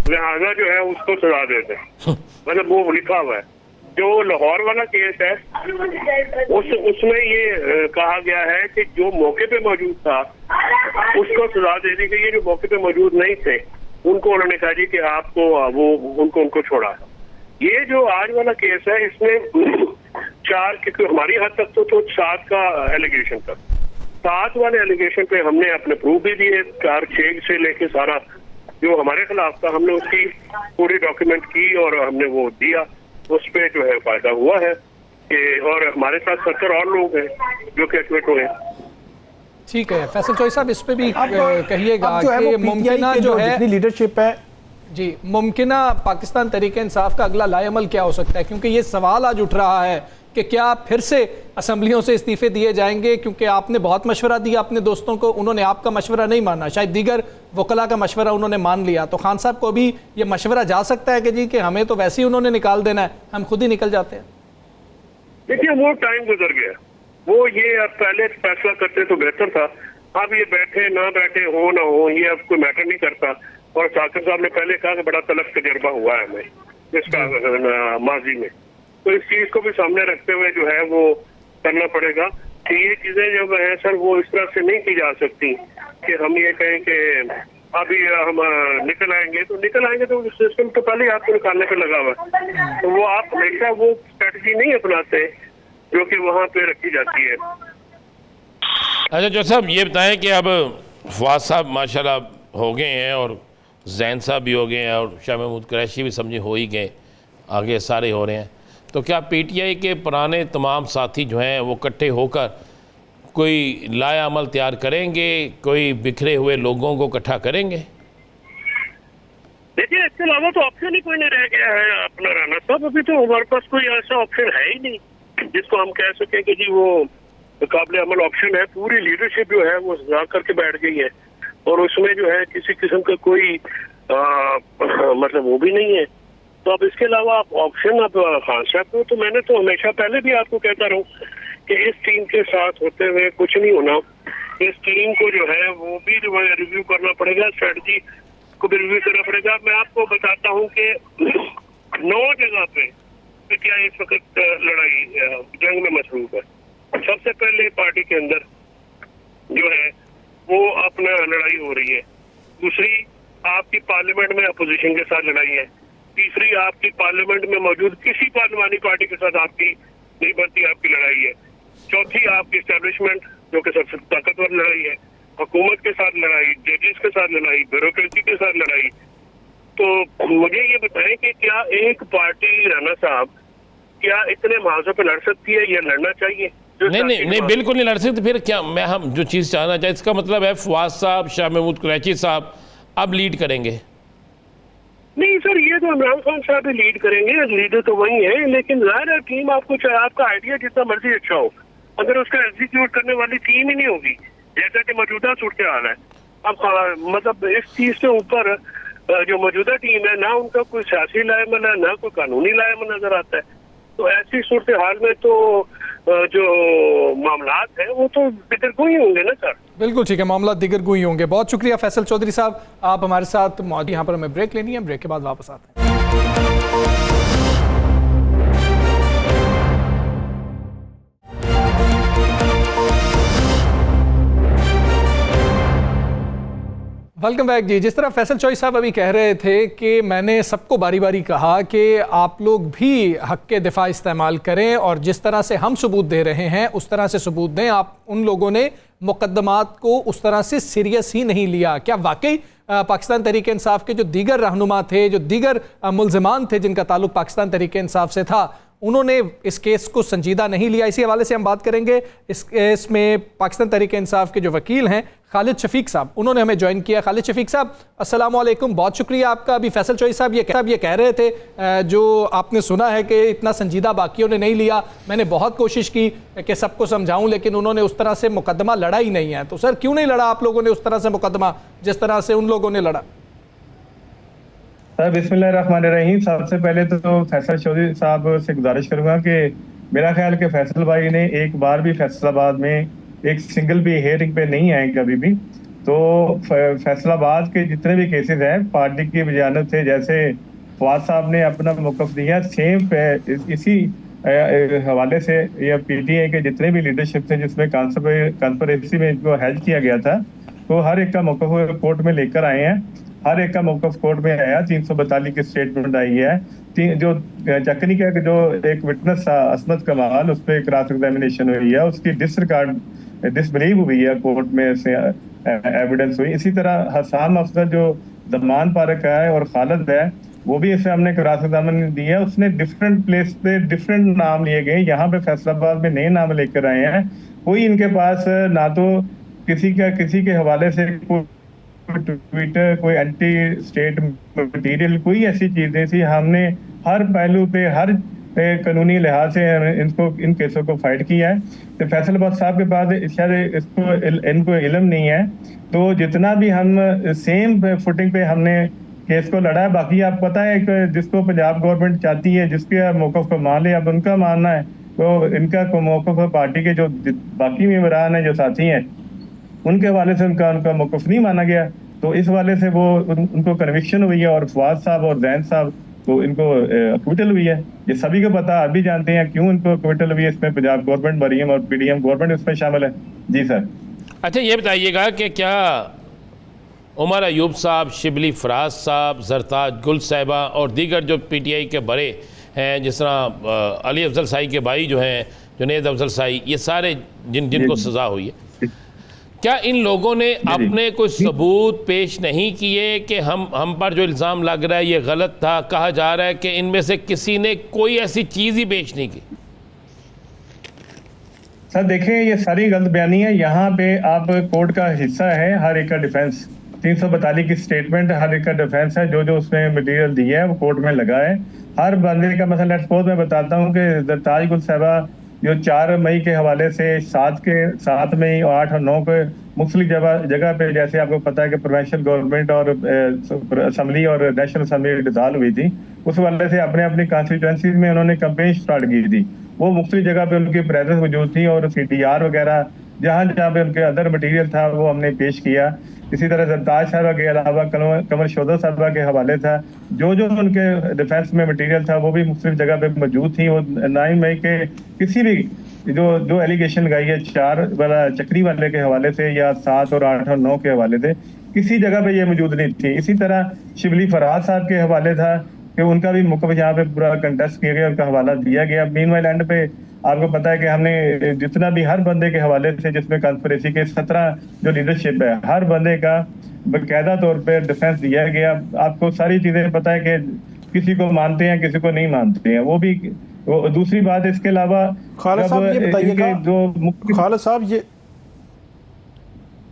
लिहाजा जो है उसको सजा देते हैं, मतलब वो लिखा हुआ है। जो लाहौर वाला केस है उसमें ये कहा गया है कि जो मौके पे मौजूद था उसको सजा दे दी गई है, जो मौके पे मौजूद नहीं थे उनको उन्होंने कहा जी कि आपको वो उनको छोड़ा। ये जो आज वाला केस है इसमें 4 क्योंकि हमारी हद तक तो 7 का एलिगेशन था, 7 वाले एलिगेशन पे हमने अपने प्रूफ भी दिए, 4-6 से लेके सारा जो हमारे खिलाफ था हमने उसकी पूरी डॉक्यूमेंट की और हमने वो दिया। उस पे जो है फायदा हुआ है कि और हमारे साथ 70 और लोग हैं जो कि एक्टिवेट हुए हैं। ठीक है फैसल चौधरी साहब, इस पे भी कहिएगा कि मुमकिन जो है लीडरशिप है जी, मुमकिन पाकिस्तान तहरीक इंसाफ का अगला लाएअमल क्या हो सकता है? क्योंकि ये सवाल आज उठ रहा है कि क्या फिर से असम्बलियों से इस्तीफे दिए जाएंगे, क्योंकि आपने बहुत मशवरा दिया अपने दोस्तों को, उन्होंने आपका मशवरा नहीं माना, शायद दीगर वकला का मशवरा उन्होंने मान लिया, तो खान साहब को भी ये मशवरा जा सकता है कि जी कि हमें तो वैसे ही उन्होंने निकाल देना है, हम खुद ही निकल जाते हैं। देखिए वो टाइम गुजर गया, वो ये अब पहले फैसला करते तो बेहतर था, अब ये बैठे ना बैठे हो ना हो ये अब कोई मैटर नहीं करता। और साकिब साहब ने पहले कहा कि बड़ा तलख तजर्बा हुआ है हमें इसका माजी में, तो इस चीज को भी सामने रखते हुए जो है वो करना पड़ेगा कि ये चीजें जब है सर वो इस तरह से नहीं की जा सकती कि हम ये कहें कि अभी हम निकल आएंगे तो सिस्टम तो पहले ही आपको निकालने पे लगा हुआ है, तो वो आप हमेशा वो स्ट्रेटजी नहीं अपनाते जो कि वहाँ पे रखी जाती है। अच्छा जो साहब ये बताएं कि अब फवाद साहब माशाल्लाह हो गए हैं और जैन साहब भी हो गए हैं और शाह महमूद कुरैशी भी समझे हो ही गए, आगे सारे हो रहे हैं, तो क्या पीटीआई के पुराने तमाम साथी जो हैं वो इकट्ठे होकर कोई लाया अमल तैयार करेंगे, कोई बिखरे हुए लोगों को इकट्ठा करेंगे? देखिए इसके अलावा तो ऑप्शन ही कोई नहीं रह गया है अपना राना साहब, अभी तो हमारे पास कोई ऐसा ऑप्शन है ही नहीं जिसको हम कह सकें कि जी वो काबिल अमल ऑप्शन है। पूरी लीडरशिप जो है वो जा करके बैठ गई है और उसमें जो है किसी किस्म का कोई मतलब वो भी नहीं है। तो अब इसके अलावा आप ऑप्शन अब खान साहब को, तो मैंने तो हमेशा पहले भी आपको कहता रहूं कि इस टीम के साथ होते हुए कुछ नहीं होना, इस टीम को जो है वो भी रिव्यू करना पड़ेगा, स्ट्रेटजी को भी रिव्यू करना पड़ेगा। मैं आपको बताता हूं कि 9 जगह पे क्या इस वक्त लड़ाई जंग में मसरूफ है। सबसे पहले पार्टी के अंदर जो है वो अपना लड़ाई हो रही है, दूसरी आपकी पार्लियामेंट में अपोजिशन के साथ लड़ाई है, तीसरी आपकी पार्लियामेंट में मौजूद किसी पार्लियामानी पार्टी के साथ आपकी नहीं बनती आपकी लड़ाई है, चौथी आपकी एस्टेब्लिशमेंट जो कि सबसे ताकतवर लड़ाई है, हुकूमत के साथ लड़ाई, जजेस के साथ लड़ाई, ब्यूरोक्रेसी के साथ लड़ाई। तो मुझे ये बताएं कि क्या एक पार्टी राना साहब क्या इतने मुआवजे पे लड़ सकती है या लड़ना चाहिए? नहीं बिल्कुल नहीं लड़ सकते। फिर क्या हम जो चीज़ चाहना चाहें, इसका मतलब है फवाद साहब, शाह महमूद कुरैशी साहब अब लीड करेंगे? नहीं सर ये तो इमरान खान साहब ही लीड करेंगे, लीडर तो वही है, लेकिन ज़ाहिर है टीम आपको चाहे आपका आइडिया जितना मर्जी अच्छा हो, अगर उसका एग्जीक्यूट करने वाली टीम ही नहीं होगी, जैसा कि मौजूदा सूरत हाल है। अब मतलब इस चीज से ऊपर जो मौजूदा टीम है ना, उनका कोई सियासी लायमन है ना कोई कानूनी लायमन नजर आता है, तो ऐसी सूरत हाल में तो जो मामलात है वो तो दिगर को ही होंगे ना सर। बिल्कुल ठीक है, मामला दिगर गुई होंगे। बहुत शुक्रिया फैसल चौधरी साहब, आप हमारे साथ मौजूद। यहाँ पर हमें ब्रेक लेनी है, ब्रेक के बाद वापस आते हैं। वेलकम बैक जी। जिस तरह फैसल चौधरी साहब अभी कह रहे थे कि मैंने सबको बारी बारी कहा कि आप लोग भी हक के दिफा इस्तेमाल करें और जिस तरह से हम सबूत दे रहे हैं उस तरह से सबूत दें। आप उन लोगों ने मुकदमात को उस तरह से सीरियस ही नहीं लिया। क्या वाकई पाकिस्तान तहरीक इंसाफ के जो दीगर रहनुमा थे, जो दीगर मुल्ज़िमान थे जिनका ताल्लुक पाकिस्तान तहरीक इंसाफ से था, उन्होंने इस केस को संजीदा नहीं लिया? इसी हवाले से हम बात करेंगे। इस केस में पाकिस्तान तहरीक इंसाफ के जो वकील हैं खालिद शफीक साहब, उन्होंने हमें ज्वाइन किया। खालिद शफीक साहब, अस्सलाम वालेकुम, बहुत शुक्रिया आपका। अभी फैसल चौधरी साहब ये कह रहे थे जो आपने सुना है कि इतना संजीदा बाकियों ने नहीं लिया। मैंने बहुत कोशिश की कि सबको समझाऊं, लेकिन उन्होंने उस तरह से मुकदमा लड़ा ही नहीं है। तो सर क्यों नहीं लड़ा आप लोगों ने उस तरह से मुकदमा जिस तरह से उन लोगों ने लड़ा? सर बिस्मिल्लाहिर्रहमानिर्रहीम। सबसे पहले तो फैसल चौधरी साहब से गुजारिश करूंगा कि मेरा ख्याल कि फैसल भाई ने एक बार भी फैसलाबाद में एक सिंगल भी हेयरिंग पे नहीं आए कभी भी। तो फैसलाबाद के जितने भी केसेस हैं पार्टी की वजानत से, जैसे फवाद साहब ने अपना मौक़िफ़ दिया, सेम इसी हवाले से या पीटीआई के जितने भी लीडरशिप थे जिसमें कॉन्स्पिरेसी में इनको हेल्प किया गया था, तो हर एक का मौक़िफ़ कोर्ट में लेकर आए हैं। हर एक का मौक़िफ़ कोर्ट में आया। 342 की स्टेटमेंट आई है। जो चकनी का जो एक विटनेस था असमत कमाल, उस पर क्रॉस एग्जामिनेशन हुई है, उसकी डिसबिलीव हुई है कोर्ट में से एविडेंस हुई। इसी तरह हसान अफसर जो जमान पारक है और खालिद है, वो भी इसे हमने क्रॉस एग्जामिनेशन दी है। उसने डिफरेंट प्लेस पे डिफरेंट नाम लिए गए। यहाँ पे फैसलाबाद में नए नाम लेकर आए हैं। कोई इनके पास ना तो किसी के हवाले से ट्विटर, कोई एंटी स्टेट मटेरियल, कोई ऐसी चीजें थी। हमने हर पहलू पे हर कानूनी लिहाज से इन केसों को फाइट किया है। तो फैसलाबाद साहब के पास शायद इनको इल्म नहीं है। तो जितना भी हम सेम फुटिंग पे हमने केस को लड़ा है। बाकी आप पता है कि जिसको पंजाब गवर्नमेंट चाहती है, जिसके मौक़िफ़ को मान ले, अब उनका मानना है, तो इनका मौक़िफ़ पार्टी के जो बाकी मेंबरान हैं, जो साथी हैं, उनके हवाले से उनका मौक़िफ़ नहीं माना गया। तो इस हवाले से वो उनको कन्विक्शन हुई है। और फवाद साहब और जैन साहब तो इनको अक्विटल हुई है। ये सभी को पता, अभी जानते हैं क्यों इनको अक्विटल हुई है। इसमें पंजाब गवर्नमेंट, मरीम और पीडीएम गवर्नमेंट इसमें शामिल है। जी सर। अच्छा ये बताइएगा कि क्या उमर अयूब साहब, शिबली फराज साहब, जरताज गुल साहिबा और दीगर जो पीटीआई के बड़े हैं, जिस तरह अली अफजल साई के भाई जो हैं जुनेद अफजल साई, ये सारे जिनको सज़ा हुई है, क्या इन लोगों ने अपने कोई सबूत पेश नहीं किए कि हम पर जो इल्ज़ाम लग रहा है ये गलत था? कहा जा रहा है कि इनमें से किसी ने कोई ऐसी चीज़ ही पेश नहीं की। सर देखें, ये सारी गलत बयानी है। यहाँ पे आप कोर्ट का हिस्सा है, हर एक का डिफेंस। 342 की स्टेटमेंट हर एक का डिफेंस है। जो उसमें मटेरियल दिया है वो कोर्ट में लगा है। हर बंदे का मसला लेट्स सपोज मैं बताता हूँ कि जरताज गुल साहिबा जो 4 मई के हवाले से 7 मई और 8 और 9 के मुख्तलिफ जगह पे, जैसे आपको पता है कि प्रोविंशियल गवर्नमेंट और असम्बली और नेशनल असम्बली डिसॉल्व हुई थी, उस हवाले से अपनी कॉन्स्टिट्यूएंसी में उन्होंने कैंपेन स्टार्ट की थी। वो मुख्तलिफ जगह पे उनकी प्रेजेंस मौजूद थी और CTR वगैरह जहाँ पे उनके अंदर मटीरियल था वो हमने पेश किया। इसी तरह जरताज साहबा के अलावा कमर शोदा साहबा के हवाले था, जो उनके डिफेंस में मटेरियल था वो भी मुख्तलिफ जगह पे मौजूद थी। वो 9 मई के किसी भी जो एलिगेशन लगाई है 4 वाला चक्री वाले के हवाले से या 7 और 8 और 9 के हवाले से, किसी जगह पे ये मौजूद नहीं थी। इसी तरह शिबली फराज साहब के हवाले था कि उनका भी मुकदमा यहाँ पे पूरा कंटेस्ट किया गया, उनका हवाला दिया गया। मीनवाइल एंड पे आपको पता है कि हमने जितना भी हर बंदे के हवाले से जिसमें कॉन्स्पिरेसी के 17 जो लीडरशिप है, हर बंदे का बाकायदा तौर पे डिफेंस दिया गया। आपको सारी चीजें पता है कि किसी को मानते हैं, किसी को नहीं मानते हैं। वो भी दूसरी बात, इसके अलावा खालिद साहब ये बताइएगा, खालिद साहब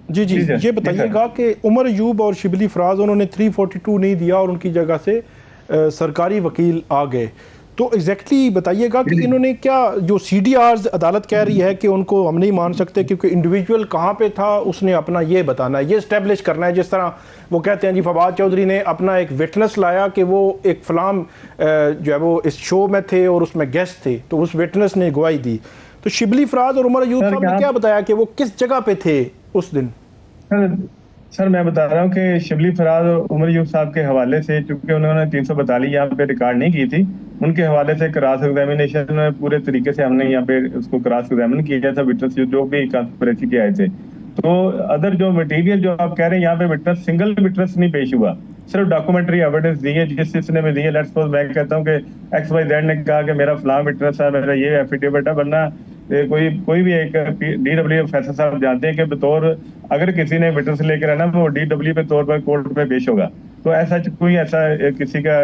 ये बताइएगा कि उमर अयूब और शिबली फराज उन्होंने 342 नहीं दिया और उनकी जगह से सरकारी वकील आ गए। तो एग्जैक्टली बताइएगा कि इन्होंने क्या, जो CDRs अदालत कह रही है कि उनको हम नहीं मान सकते क्योंकि इंडिविजुअल कहाँ पे था उसने अपना ये बताना है, ये इस्टेब्लिश करना है। जिस तरह वो कहते हैं जी फवाद चौधरी ने अपना एक विटनेस लाया कि वो एक फलाम जो है वो इस शो में थे और उसमें गेस्ट थे, तो उस विटनेस ने गवाही दी। तो शिबली फराज और उमर अयूब साहब ने क्या बताया कि वो किस जगह पे थे उस दिन? सर मैं बता रहा हूँ कि शिबली फराज और उमर अयूब साहब के हवाले से, चूंकि उन्होंने 342 यहाँ पे रिकॉर्ड नहीं की थी, उनके हवाले से क्रॉस एग्जामिनेशन पूरे तरीके से हमने यहाँ पे उसको क्रॉस एग्जामिन किया था, विटनेस जो भी कॉन्स्पिरेसी के आए थे। तो अदर जो मटेरियल जो आप कह रहे हैं यहाँ पे विटनेस, सिंगल विटनेस नहीं पेश हुआ, सिर्फ डॉक्यूमेंट्री एविडेंस दी है जिसने में दी है। लेट्स सपोज मैं कहता हूँ कि XYZ ने कहा कि मेरा फलां विटनेस है, मेरा ये एफिडेविट है, वरना कोई भी एक DW फैसला साहब जानते हैं कि बतौर अगर किसी ने विटनेस लेकर आना वो DW पे तौर पर कोर्ट में पेश होगा। तो ऐसा कोई ऐसा किसी का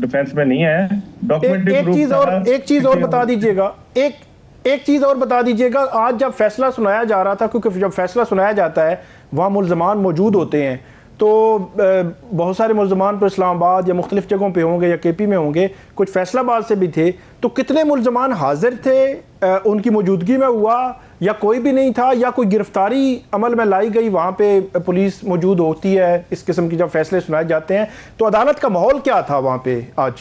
डिफेंस में नहीं है। डॉक्यूमेंट्री एक चीज और बता दीजिएगा, एक चीज और बता दीजिएगा, आज जब फैसला सुनाया जा रहा था, क्योंकि जब फैसला सुनाया जाता है वहाँ मुल्ज़मान मौजूद होते हैं, तो बहुत सारे मुल्ज़मान तो इस्लामाबाद या मुख्तलिफ जगहों पे होंगे या KP में होंगे, कुछ फैसलाबाद से भी थे, तो कितने मुल्ज़मान हाजिर थे उनकी मौजूदगी में हुआ, या कोई भी नहीं था, या कोई गिरफ्तारी अमल में लाई गई? वहाँ पे पुलिस मौजूद होती है इस किस्म की जब फैसले सुनाए जाते हैं, तो अदालत का माहौल क्या था वहाँ पे आज?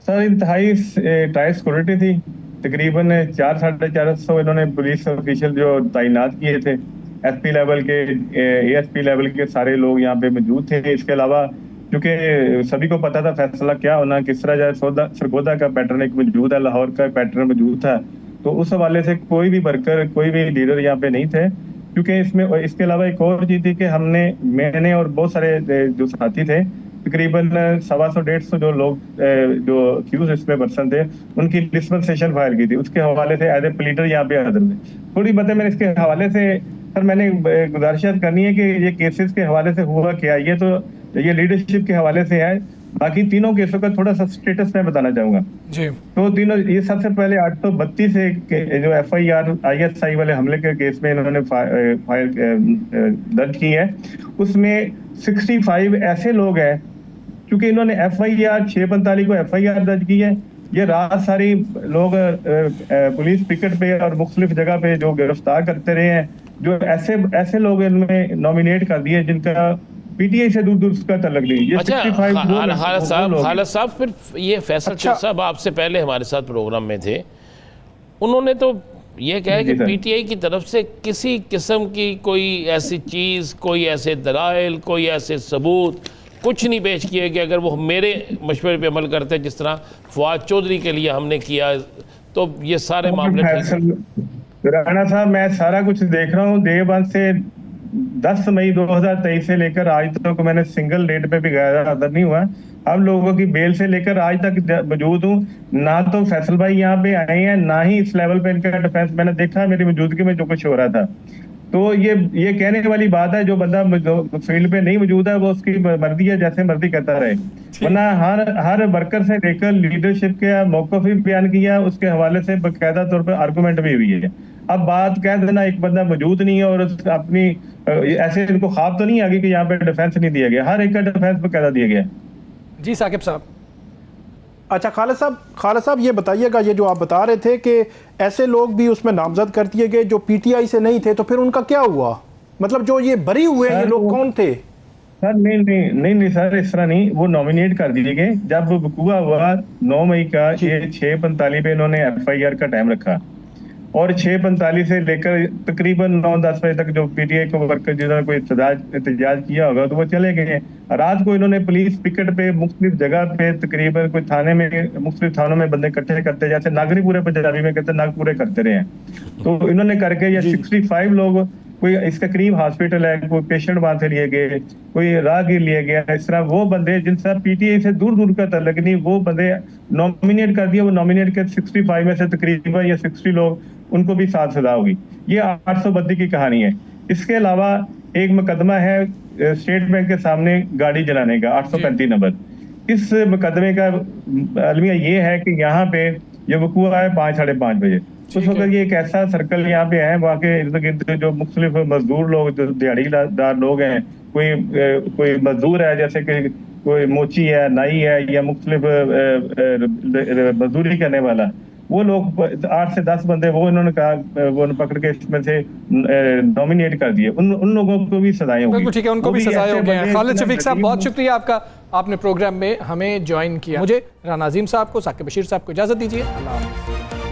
सर इंतहाई टाइट सिक्योरिटी थी, तकरीबन 400-450 इन्होंने पुलिस ऑफिशियल जो तैनात किए थे, SP लेवल के, ASP लेवल के सारे लोग यहाँ पे मौजूद थे। इसके अलावा क्योंकि सभी को पता था फैसला क्या होना, किस तरह जाए, सरगोदा का पैटर्न एक मौजूद है, लाहौर का पैटर्न मौजूद था, तो उस हवाले से कोई भी वर्कर, कोई भी लीडर यहाँ पे नहीं थे। क्योंकि इसमें इसके अलावा एक और चीज थी कि मैंने और बहुत सारे जो साथी थे, तकरीबन 125-150 जो लोग जो अक्यूज इसमें पर्सन थे, उनकी डिस्पेंसेशन फाइल की थी, उसके हवाले से एज ए प्लीडर यहाँ पे हाजिर थे। थोड़ी बातें मैंने इसके हवाले से सर मैंने गुजारिश करनी है कि ये केसेस के हवाले से हुआ क्या, ये लीडरशिप के हवाले से है। बाकी तीनों केसों का थोड़ा सा स्टेटस मैं बताना चाहूंगा जी। तो तीनों, ये सबसे पहले 832 जो FIR ISI वाले हमले के केस में इन्होंने फाइल दर्ज की है, उसमें 65 ऐसे लोग हैं, क्योंकि इन्होंने FIR 645 को FIR दर्ज की है। ये रात सारी लोग पुलिस पिकेट पे और मुख्तलिफ जगह पे जो गिरफ्तार करते रहे हैं, जो ऐसे लोग इनमें नॉमिनेट कर दिए जिनका PTI से दूर दूर उसका तल्लुक नहीं। ये अच्छा हालत साहब, फिर ये फैसल चौधरी साहब आपसे पहले हमारे साथ प्रोग्राम में थे, उन्होंने तो ये कहा कि PTI की तरफ से किसी किस्म की कोई ऐसी चीज़, कोई ऐसे दलाइल, कोई ऐसे सबूत कुछ नहीं पेश किए कि अगर वो मेरे मशवरे पे अमल करते जिस तरह फवाद चौधरी के लिए हमने किया, तो ये सारे मामले। राणा साहब मैं सारा कुछ देख रहा हूँ, देवबंद से 10 मई 2023 से लेकर आज तक मैंने सिंगल डेट पे भी हाजिर नहीं हुआ। अब लोगों की बेल से लेकर आज तक मौजूद हूँ, ना तो फैसल भाई यहाँ पे आए हैं, ना ही इस लेवल पे इनका डिफेंस मैंने देखा मेरी मौजूदगी में जो कुछ हो रहा था। तो ये कहने वाली बात है, जो बंदा फील्ड पे नहीं मौजूद है वो उसकी मर्जी है, जैसे मर्जी करता रहे, वरना हर वर्कर से लेकर लीडरशिप के मौक़िफ़ भी बयान किया, उसके हवाले से बाकायदा तौर पर आर्गूमेंट भी हुई है। अब बात कह देना एक बंदा मौजूद नहीं है और अपनी ऐसे इनको ख्वाब तो नहीं आ गई कि यहाँ पे डिफेंस नहीं दिया गया, हर एक का डिफेंस बाकायदा दिया गया। जी साकिब साहब। अच्छा खालिद साहब ये बताइएगा, ये जो आप बता रहे थे कि ऐसे लोग भी उसमें नामजद कर दिए गए जो PTI से नहीं थे, तो फिर उनका क्या हुआ? मतलब जो ये बरी हुए ये लोग कौन थे? सर नहीं सर, इस तरह नहीं, वो नॉमिनेट कर दिए गए। जब वकूआ हुआ 9 मई का, ये 6:45 पे इन्होंने FIR का टाइम रखा और 6:45 से लेकर तकरीबन 9-10 बजे तक जो PTI को वर्कर जिन्होंने कोई एहतजाज किया होगा तो वो चले गए। रात को इन्होंने पुलिस पिकेट पे मुख्तलिफ जगह पे तकरीबन कोई थाने में, मुख्तलिफ थानों में बंदे इकट्ठे करते, जैसे नागरी पूरे पंजाबी में कहते नागपुरे करते रहे हैं, तो इन्होंने करके ये 65 लोग, कोई इसके करीब हॉस्पिटल है, कोई पेशेंट वहां से लिए गए, कोई राहगीर लिए गया, इस तरह वो बंदे जिनसे PTI से दूर दूर का तल्लुक नहीं, वो बंदे नॉमिनेट कर दिए। वो नॉमिनेट के 65 में से तकरीबन या 60 लोग, उनको भी 7 सजा होगी। ये 832 की कहानी है। इसके अलावा एक मुकदमा है स्टेट बैंक के सामने गाड़ी जलाने का, 835 नंबर। इस मुकदमे का अलमिया ये है कि यहाँ पे ये वकूआ है 5-5:30 बजे। उस वक्त ये एक ऐसा सर्कल यहाँ पे है, वहाँ के इर्द गिर्द जो मुख्तलिफ मजदूर लोग, जो दिहाड़ीदार लोग हैं, कोई मजदूर है जैसे कि कोई मोची है, नाई है या मुख्तलिफ मजदूरी करने वाला, वो लोग 8 से 10 बंदे वो इन्होंने कहा वो पकड़ के इसमें से नॉमिनेट कर दिए, उन लोगों को भी सजाएं होगी। बिल्कुल ठीक है, उनको भी सजाएं हो गए हैं। खालिद शफीक साहब, बहुत शुक्रिया आपका, आपने प्रोग्राम में हमें ज्वाइन किया। मुझे राना अजीम साहब को, साकिब बशीर साहब को इजाज़त दीजिए। अल्लाह हाफ़िज़।